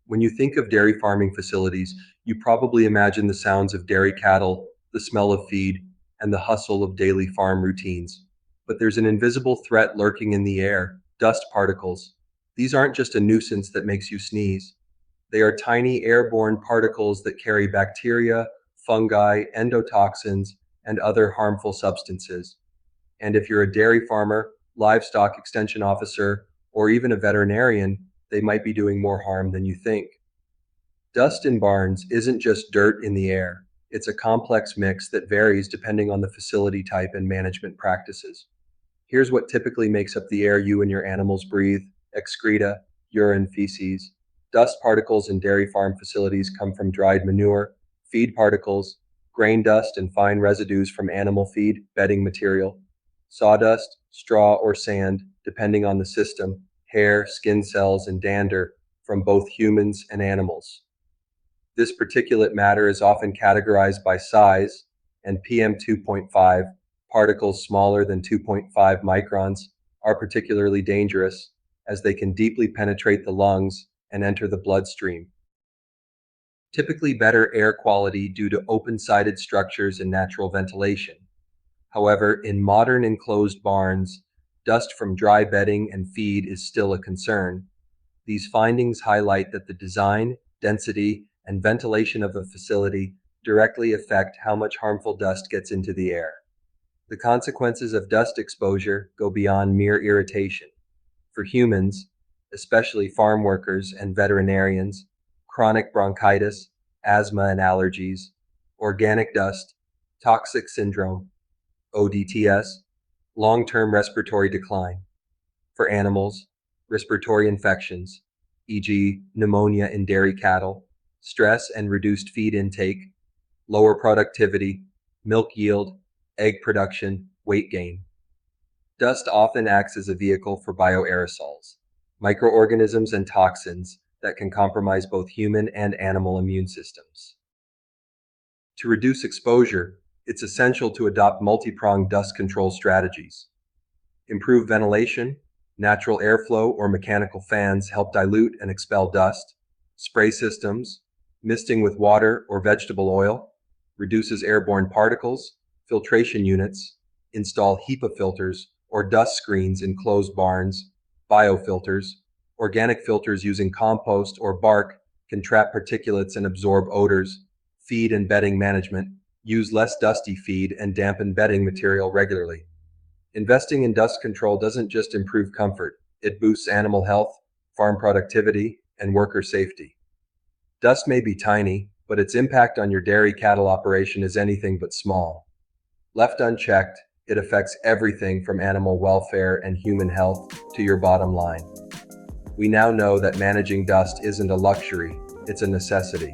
When you think of dairy farming facilities, you probably imagine the sounds of dairy cattle, the smell of feed, and the hustle of daily farm routines. But there's an invisible threat lurking in the air: dust particles. These aren't just a nuisance that makes you sneeze. They are tiny airborne particles that carry bacteria, fungi, endotoxins, and other harmful substances. And if you're a dairy farmer, livestock extension officer, or even a veterinarian, they might be doing more harm than you think. Dust in barns isn't just dirt in the air. It's a complex mix that varies depending on the facility type and management practices. Here's what typically makes up the air you and your animals breathe: excreta, urine, feces. Dust particles in dairy farm facilities come from dried manure, feed particles, grain dust, and fine residues from animal feed, bedding material, sawdust, straw, or sand, depending on the system, hair, skin cells, and dander from both humans and animals. This particulate matter is often categorized by size, and PM2.5, particles smaller than 2.5 microns, are particularly dangerous as they can deeply penetrate the lungs and enter the bloodstream. Typically better air quality due to open-sided structures and natural ventilation. However, in modern enclosed barns, dust from dry bedding and feed is still a concern. These findings highlight that the design, density, and ventilation of a facility directly affect how much harmful dust gets into the air. The consequences of dust exposure go beyond mere irritation. For humans, especially farm workers and veterinarians, chronic bronchitis, asthma and allergies, organic dust, toxic syndrome, ODTS, long-term respiratory decline. For animals, respiratory infections, e.g., pneumonia in dairy cattle, stress and reduced feed intake, lower productivity, milk yield, egg production, weight gain. Dust often acts as a vehicle for bioaerosols, microorganisms and toxins that can compromise both human and animal immune systems. To reduce exposure, it's essential to adopt multi-pronged dust control strategies. Improve ventilation, natural airflow or mechanical fans help dilute and expel dust. Spray systems, misting with water or vegetable oil, reduces airborne particles. Filtration units, install HEPA filters or dust screens in closed barns. Biofilters, organic filters using compost or bark can trap particulates and absorb odors. Feed and bedding management, use less dusty feed and dampen bedding material regularly. Investing in dust control doesn't just improve comfort, it boosts animal health, farm productivity, and worker safety. Dust may be tiny, but its impact on your dairy cattle operation is anything but small. Left unchecked, it affects everything from animal welfare and human health to your bottom line. We now know that managing dust isn't a luxury, it's a necessity.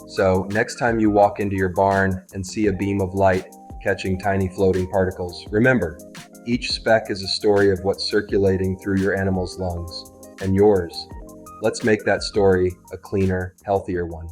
So, next time you walk into your barn and see a beam of light catching tiny floating particles, remember, each speck is a story of what's circulating through your animal's lungs, and yours. Let's make that story a cleaner, healthier one.